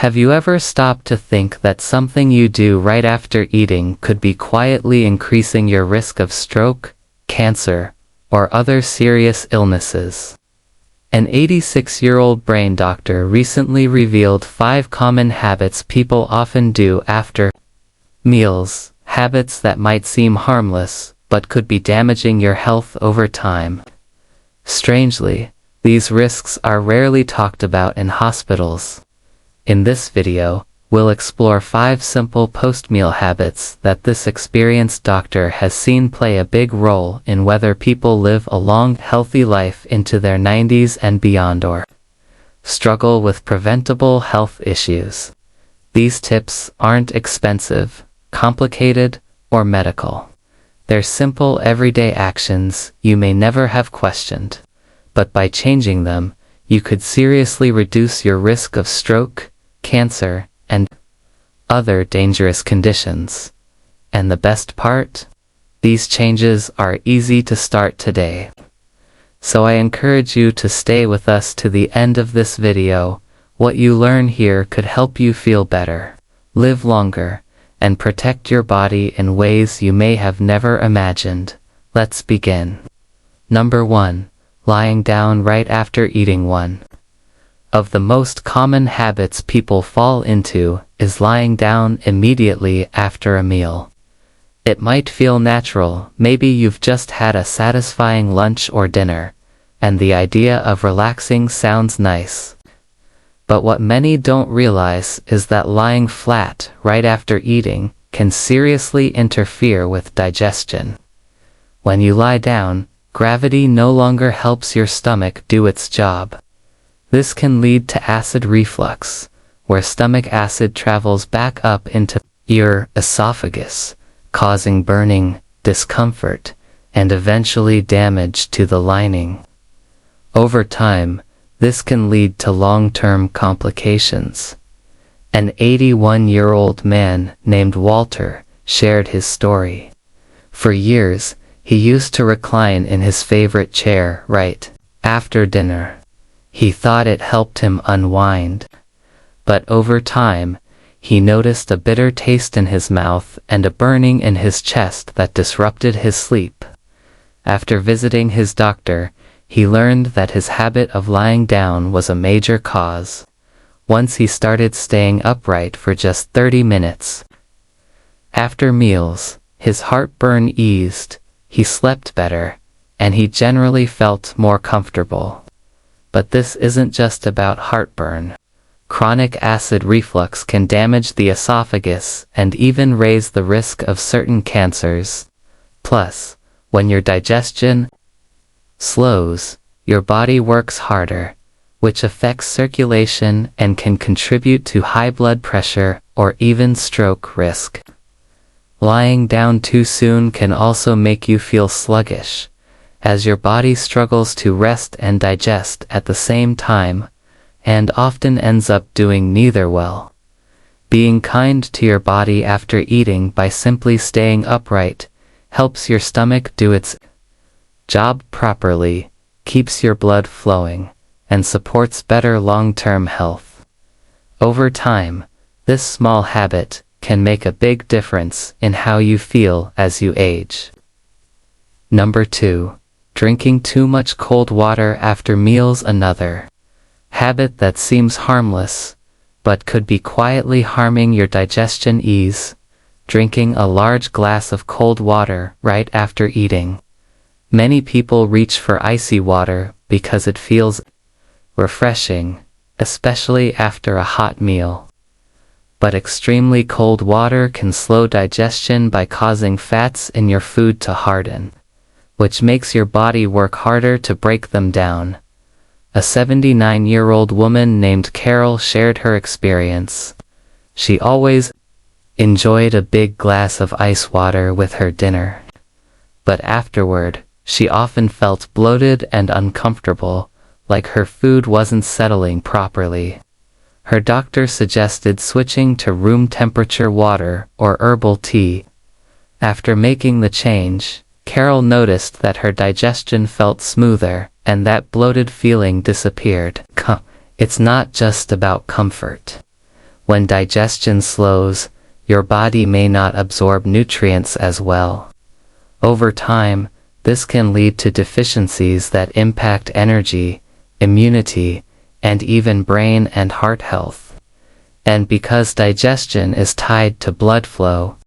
Have you ever stopped to think that something you do right after eating could be quietly increasing your risk of stroke, cancer, or other serious illnesses? An 86-year-old brain doctor recently revealed 5 common habits people often do after meals, habits that might seem harmless, but could be damaging your health over time. Strangely, these risks are rarely talked about in hospitals. In this video, we'll explore 5 simple post-meal habits that this experienced doctor has seen play a big role in whether people live a long, healthy life into their 90s and beyond or struggle with preventable health issues. These tips aren't expensive, complicated, or medical. They're simple everyday actions you may never have questioned, but by changing them, you could seriously reduce your risk of stroke, cancer, and other dangerous conditions. And the best part? These changes are easy to start today. So I encourage you to stay with us to the end of this video. What you learn here could help you feel better, live longer, and protect your body in ways you may have never imagined. Let's begin. Number 1. Lying down right after eating. One of the most common habits people fall into is lying down immediately after a meal. It might feel natural, maybe you've just had a satisfying lunch or dinner, and the idea of relaxing sounds nice. But what many don't realize is that lying flat right after eating can seriously interfere with digestion. When you lie down, gravity no longer helps your stomach do its job. This can lead to acid reflux, where stomach acid travels back up into your esophagus, causing burning, discomfort, and eventually damage to the lining. Over time, this can lead to long-term complications. An 81-year-old man named Walter shared his story. For years, he used to recline in his favorite chair right after dinner. He thought it helped him unwind. But over time, he noticed a bitter taste in his mouth and a burning in his chest that disrupted his sleep. After visiting his doctor, he learned that his habit of lying down was a major cause. Once he started staying upright for just 30 minutes. After meals, his heartburn eased, he slept better, and he generally felt more comfortable. But this isn't just about heartburn. Chronic acid reflux can damage the esophagus and even raise the risk of certain cancers. Plus, when your digestion slows, your body works harder, which affects circulation and can contribute to high blood pressure or even stroke risk. Lying down too soon can also make you feel sluggish, as your body struggles to rest and digest at the same time, and often ends up doing neither well. Being kind to your body after eating by simply staying upright helps your stomach do its job properly, keeps your blood flowing, and supports better long-term health. Over time, this small habit can make a big difference in how you feel as you age. Number 2. Drinking too much cold water after meals. Another habit that seems harmless, but could be quietly harming your digestion. Drinking a large glass of cold water right after eating. Many people reach for icy water because it feels refreshing, especially after a hot meal. But extremely cold water can slow digestion by causing fats in your food to harden, which makes your body work harder to break them down. A 79-year-old woman named Carol shared her experience. She always enjoyed a big glass of ice water with her dinner. But afterward, she often felt bloated and uncomfortable, like her food wasn't settling properly. Her doctor suggested switching to room temperature water or herbal tea. After making the change, Carol noticed that her digestion felt smoother, and that bloated feeling disappeared. It's not just about comfort. When digestion slows, your body may not absorb nutrients as well. Over time, this can lead to deficiencies that impact energy, immunity, and even brain and heart health. And because digestion is tied to blood flow,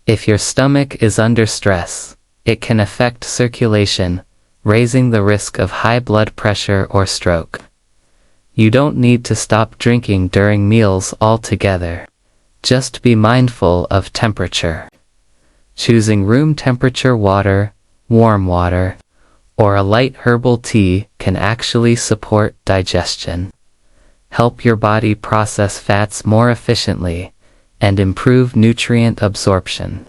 if your stomach is under stress, it can affect circulation, raising the risk of high blood pressure or stroke. You don't need to stop drinking during meals altogether. Just be mindful of temperature. Choosing room temperature water, warm water, or a light herbal tea can actually support digestion, help your body process fats more efficiently, and improve nutrient absorption.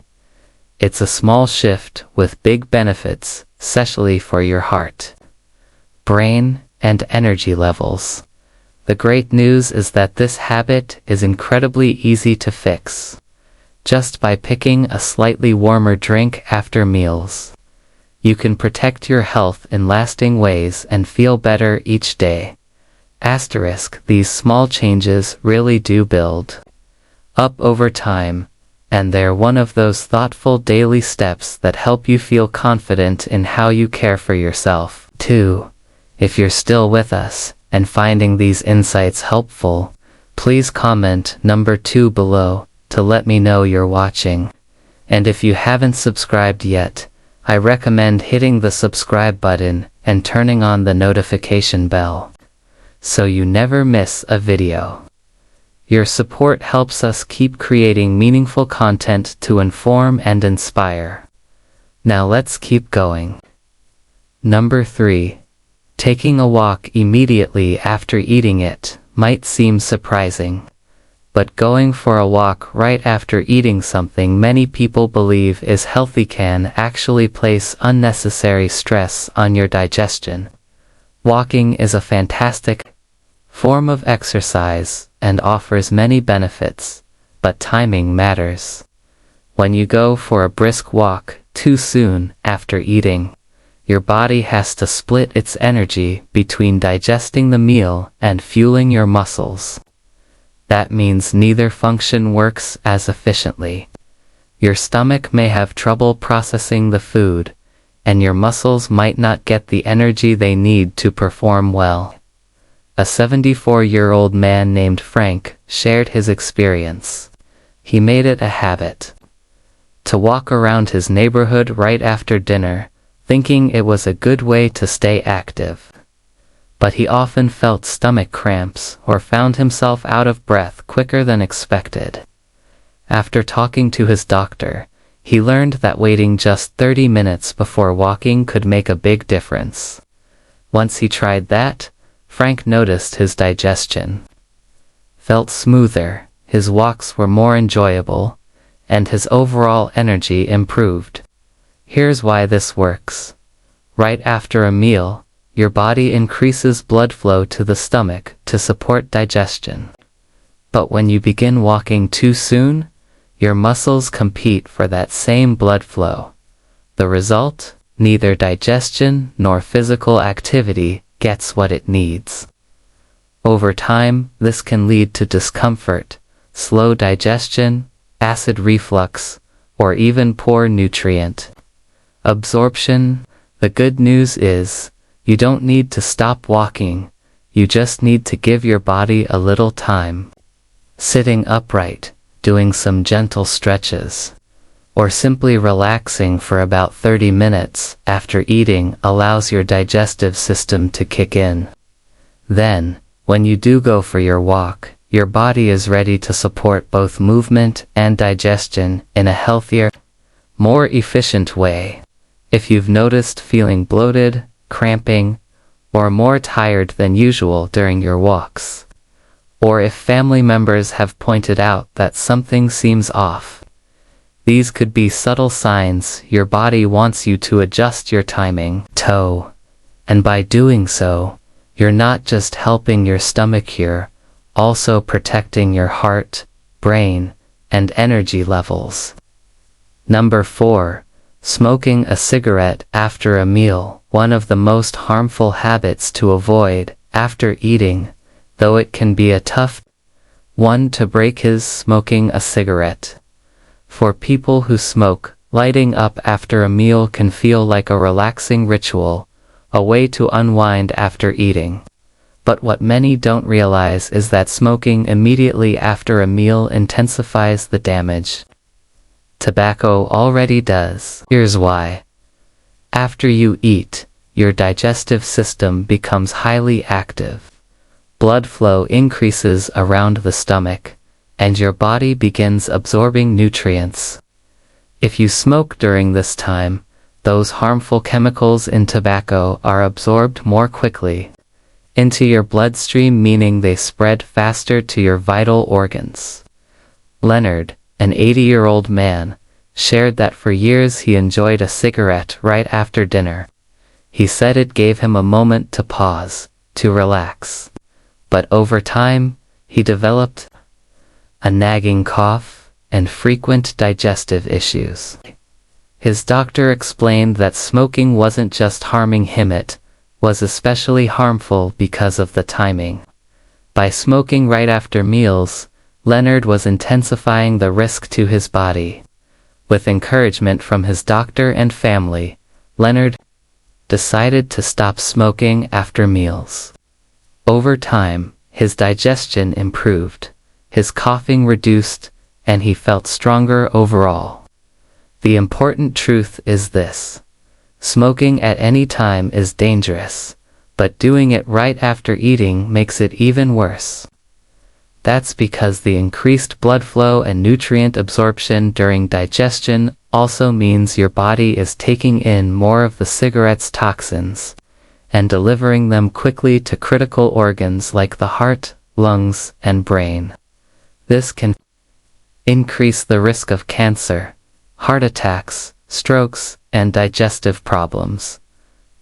It's a small shift with big benefits, especially for your heart, brain, and energy levels. The great news is that this habit is incredibly easy to fix, just by picking a slightly warmer drink after meals. You can protect your health in lasting ways and feel better each day. Asterisk, these small changes really do build up over time, and they're one of those thoughtful daily steps that help you feel confident in how you care for yourself. 2. If you're still with us and finding these insights helpful, please comment number 2 below to let me know you're watching. And if you haven't subscribed yet, I recommend hitting the subscribe button and turning on the notification bell, so you never miss a video. Your support helps us keep creating meaningful content to inform and inspire. Now let's keep going. Number 3. Taking a walk immediately after eating it might seem surprising, but going for a walk right after eating something many people believe is healthy can actually place unnecessary stress on your digestion. Walking is a fantastic form of exercise and offers many benefits, but timing matters. When you go for a brisk walk too soon after eating, your body has to split its energy between digesting the meal and fueling your muscles. That means neither function works as efficiently. Your stomach may have trouble processing the food, and your muscles might not get the energy they need to perform well. A 74-year-old man named Frank shared his experience. He made it a habit to walk around his neighborhood right after dinner, thinking it was a good way to stay active. But he often felt stomach cramps or found himself out of breath quicker than expected. After talking to his doctor, he learned that waiting just 30 minutes before walking could make a big difference. Once he tried that, Frank noticed his digestion felt smoother, his walks were more enjoyable, and his overall energy improved. Here's why this works. Right after a meal, your body increases blood flow to the stomach to support digestion. But when you begin walking too soon, your muscles compete for that same blood flow. The result? Neither digestion nor physical activity gets what it needs. Over time, this can lead to discomfort, slow digestion, acid reflux, or even poor nutrient absorption. The good news is, you don't need to stop walking, you just need to give your body a little time. Sitting upright, doing some gentle stretches, or simply relaxing for about 30 minutes after eating allows your digestive system to kick in. Then, when you do go for your walk, your body is ready to support both movement and digestion in a healthier, more efficient way. If you've noticed feeling bloated, cramping, or more tired than usual during your walks, or if family members have pointed out that something seems off, these could be subtle signs your body wants you to adjust your timing. And by doing so, you're not just helping your stomach here, also protecting your heart, brain, and energy levels. Number 4. Smoking a cigarette after a meal. One of the most harmful habits to avoid after eating, though it can be a tough 1. To break his smoking a cigarette. For people who smoke, lighting up after a meal can feel like a relaxing ritual, a way to unwind after eating. But what many don't realize is that smoking immediately after a meal intensifies the damage tobacco already does. Here's why. After you eat, your digestive system becomes highly active. Blood flow increases around the stomach, and your body begins absorbing nutrients. If you smoke during this time, those harmful chemicals in tobacco are absorbed more quickly into your bloodstream, meaning they spread faster to your vital organs. Leonard, an 80-year-old man, shared that for years he enjoyed a cigarette right after dinner. He said it gave him a moment to pause, to relax. But over time, he developed a nagging cough and frequent digestive issues. His doctor explained that smoking wasn't just harming him, it was especially harmful because of the timing. By smoking right after meals, Leonard was intensifying the risk to his body. With encouragement from his doctor and family, Leonard decided to stop smoking after meals. Over time, his digestion improved, his coughing reduced, and he felt stronger overall. The important truth is this: smoking at any time is dangerous, but doing it right after eating makes it even worse. That's because the increased blood flow and nutrient absorption during digestion also means your body is taking in more of the cigarette's toxins and delivering them quickly to critical organs like the heart, lungs, and brain. This can increase the risk of cancer, heart attacks, strokes, and digestive problems.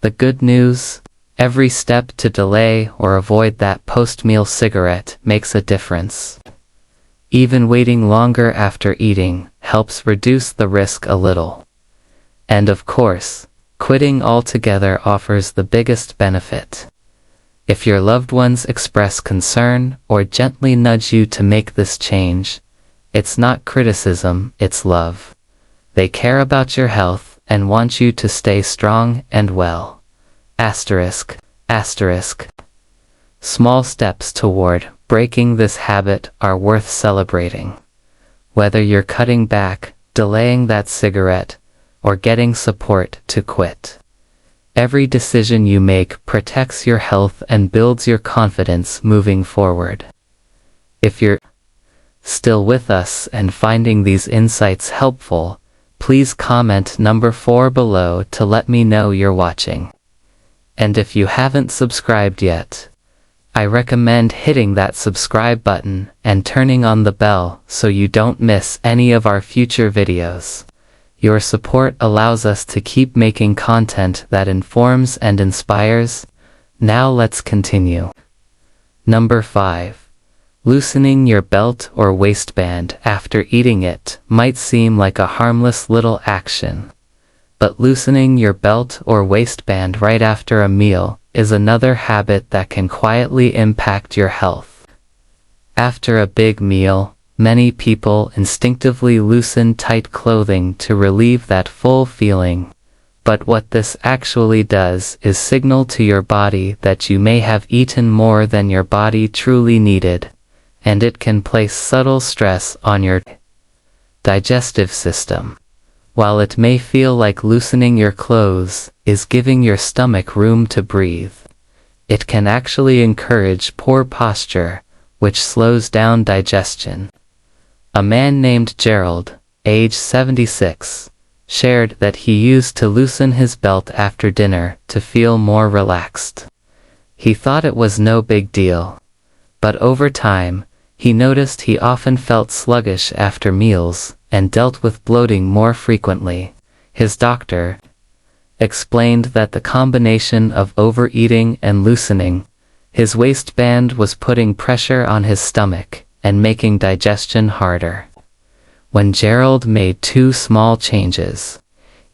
The good news: every step to delay or avoid that post-meal cigarette makes a difference. Even waiting longer after eating helps reduce the risk a little. And of course, quitting altogether offers the biggest benefit. If your loved ones express concern or gently nudge you to make this change, it's not criticism, it's love. They care about your health and want you to stay strong and well. Asterisk. Small steps toward breaking this habit are worth celebrating. Whether you're cutting back, delaying that cigarette, or getting support to quit, every decision you make protects your health and builds your confidence moving forward. If you're still with us and finding these insights helpful, please comment number 4 below to let me know you're watching. And if you haven't subscribed yet, I recommend hitting that subscribe button and turning on the bell so you don't miss any of our future videos. Your support allows us to keep making content that informs and inspires. Now let's continue. Number 5. Loosening your belt or waistband after eating. It might seem like a harmless little action, but loosening your belt or waistband right after a meal is another habit that can quietly impact your health. After a big meal, many people instinctively loosen tight clothing to relieve that full feeling, but what this actually does is signal to your body that you may have eaten more than your body truly needed, and it can place subtle stress on your digestive system. While it may feel like loosening your clothes is giving your stomach room to breathe, it can actually encourage poor posture, which slows down digestion. A man named Gerald, age 76, shared that he used to loosen his belt after dinner to feel more relaxed. He thought it was no big deal, but over time, he noticed he often felt sluggish after meals and dealt with bloating more frequently. His doctor explained that the combination of overeating and loosening his waistband was putting pressure on his stomach and making digestion harder. When Gerald made 2 small changes,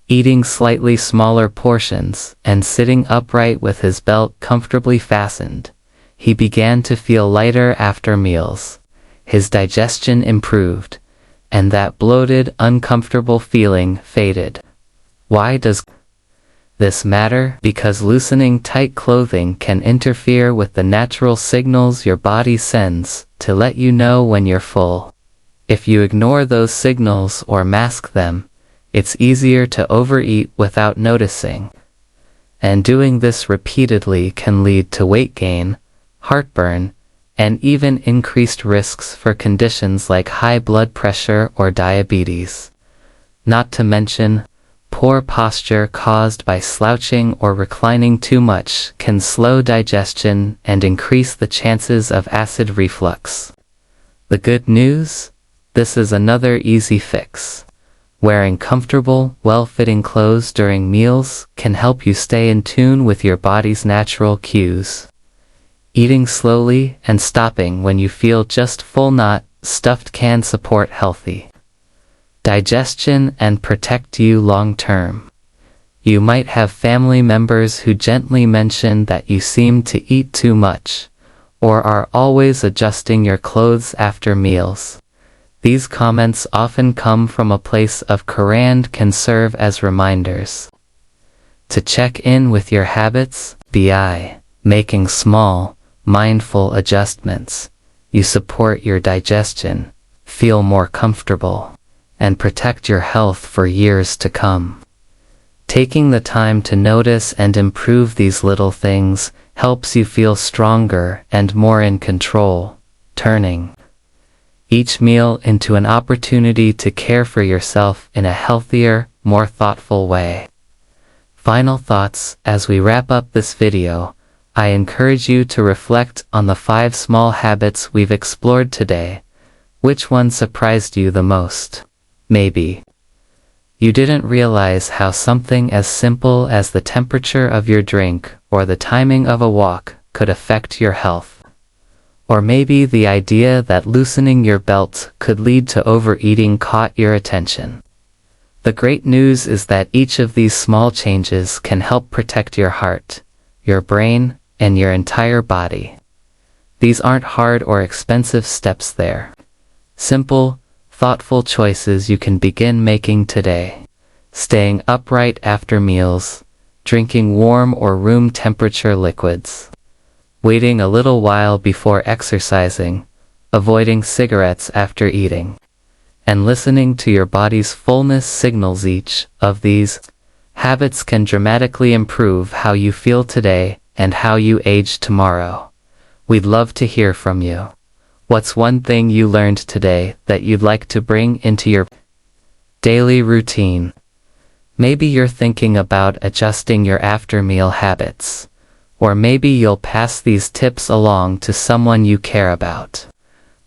eating slightly smaller portions and sitting upright with his belt comfortably fastened, he began to feel lighter after meals. his digestion improved, and that bloated, uncomfortable feeling faded. Why does this matter? Because loosening tight clothing can interfere with the natural signals your body sends to let you know when you're full. If you ignore those signals or mask them, it's easier to overeat without noticing. And doing this repeatedly can lead to weight gain, heartburn, and even increased risks for conditions like high blood pressure or diabetes. Not to mention, poor posture caused by slouching or reclining too much can slow digestion and increase the chances of acid reflux. The good news? This is another easy fix. Wearing comfortable, well-fitting clothes during meals can help you stay in tune with your body's natural cues. Eating slowly and stopping when you feel just full, not stuffed, can support healthy digestion and protect you long term. You might have family members who gently mention that you seem to eat too much, or are always adjusting your clothes after meals. These comments often come from a place of care and can serve as reminders to check in with your habits. By making small, mindful adjustments, you support your digestion, feel more comfortable, and protect your health for years to come. Taking the time to notice and improve these little things helps you feel stronger and more in control, turning each meal into an opportunity to care for yourself in a healthier, more thoughtful way. Final thoughts. As we wrap up this video, I encourage you to reflect on the 5 small habits we've explored today. Which one surprised you the most? Maybe you didn't realize how something as simple as the temperature of your drink or the timing of a walk could affect your health. Or maybe the idea that loosening your belt could lead to overeating caught your attention. The great news is that each of these small changes can help protect your heart, your brain, and your entire body. These aren't hard or expensive steps, they're simple, thoughtful choices you can begin making today. Staying upright after meals, drinking warm or room temperature liquids, waiting a little while before exercising, avoiding cigarettes after eating, and listening to your body's fullness signals. Each of these habits can dramatically improve how you feel today and how you age tomorrow. We'd love to hear from you. What's one thing you learned today that you'd like to bring into your daily routine? Maybe you're thinking about adjusting your after-meal habits. Or maybe you'll pass these tips along to someone you care about.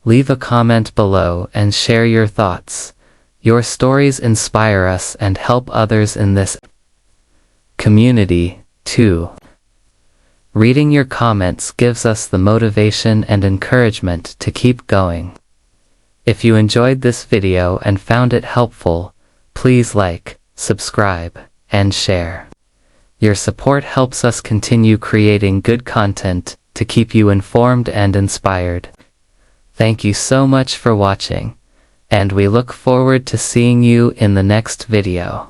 Leave a comment below and share your thoughts. Your stories inspire us and help others in this community, too. Reading your comments gives us the motivation and encouragement to keep going. If you enjoyed this video and found it helpful, please like, subscribe, and share. Your support helps us continue creating good content to keep you informed and inspired. Thank you so much for watching, and we look forward to seeing you in the next video.